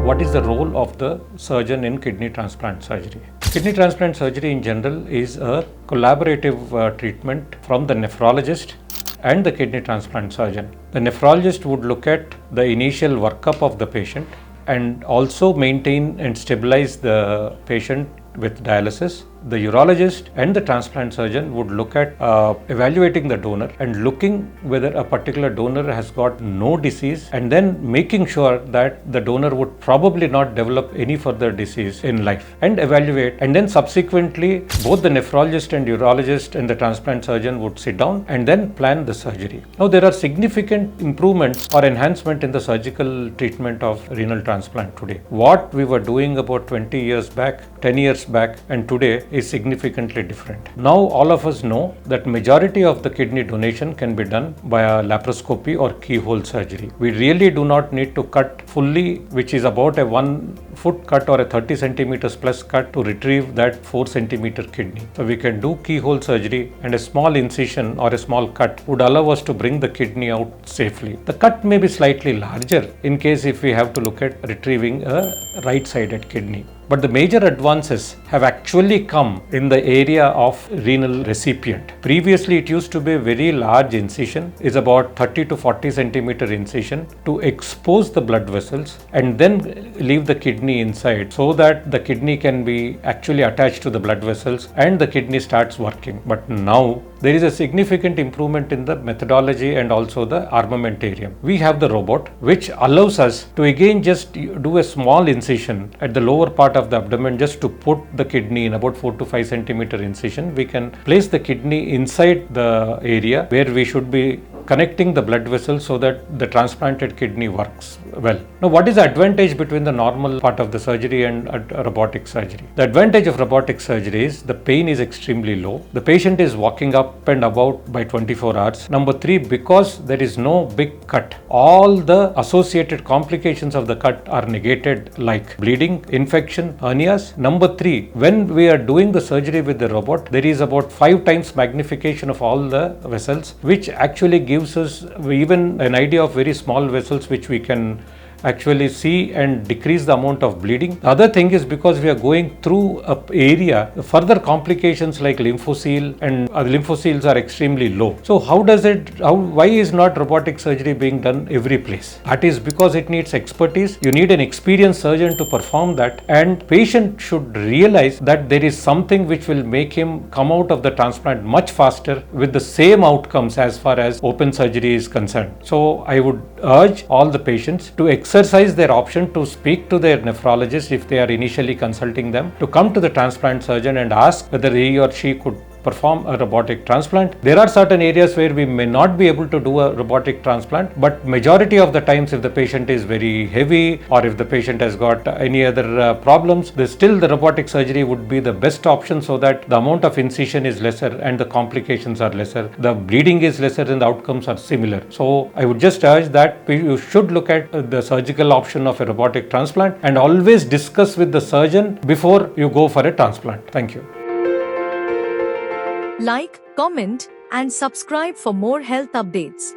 What is the role of the surgeon in kidney transplant surgery? Kidney transplant surgery in general is a collaborative treatment from the nephrologist and the kidney transplant surgeon. The nephrologist would look at the initial workup of the patient and also maintain and stabilize the patient with dialysis. The urologist and the transplant surgeon would look at evaluating the donor and looking whether a particular donor has got no disease, and then making sure that the donor would probably not develop any further disease in life, and evaluate. And then subsequently both the nephrologist and urologist and the transplant surgeon would sit down and then plan the surgery. Now there are significant improvements or enhancement in the surgical treatment of renal transplant today. What we were doing about 20 years back, 10 years back and today is significantly different. Now all of us know that majority of the kidney donation can be done via laparoscopy or keyhole surgery. We really do not need to cut fully, which is about a 1 foot cut or a 30 centimeters plus cut to retrieve that 4 centimeter kidney. So we can do keyhole surgery, and a small incision or a small cut would allow us to bring the kidney out safely. The cut may be slightly larger in case if we have to look at retrieving a right-sided kidney. But the major advances have actually come in the area of renal recipient. Previously, it used to be a very large incision, is about 30 to 40 centimeter incision to expose the blood vessels and then leave the kidney inside so that the kidney can be actually attached to the blood vessels and the kidney starts working. But now there is a significant improvement in the methodology and also the armamentarium. We have the robot which allows us to again just do a small incision at the lower part of the abdomen just to put the kidney in about 4 to 5 centimeter incision. We can place the kidney inside the area where we should be connecting the blood vessels so that the transplanted kidney works well. Now, what is the advantage between the normal part of the surgery and robotic surgery? The advantage of robotic surgery is the pain is extremely low. The patient is walking up and about by 24 hours. Number 3, because there is no big cut, all the associated complications of the cut are negated, like bleeding, infection, hernias. Number 3, when we are doing the surgery with the robot, there is about 5 times magnification of all the vessels, which actually gives us even an idea of very small vessels which we can actually see and decrease the amount of bleeding. The other thing is because we are going through an area, further complications like lymphocele and lymphoceles are extremely low. So why is not robotic surgery being done every place? That is because it needs expertise. You need an experienced surgeon to perform that, and patient should realize that there is something which will make him come out of the transplant much faster with the same outcomes as far as open surgery is concerned. So I would urge all the patients to exercise their option to speak to their nephrologist if they are initially consulting them, to come to the transplant surgeon and ask whether he or she could perform a robotic transplant. There are certain areas where we may not be able to do a robotic transplant, but majority of the times if the patient is very heavy or if the patient has got any other problems, still the robotic surgery would be the best option so that the amount of incision is lesser and the complications are lesser, the bleeding is lesser and the outcomes are similar. So I would just urge that you should look at the surgical option of a robotic transplant and always discuss with the surgeon before you go for a transplant. Thank you. Like, comment, and subscribe for more health updates.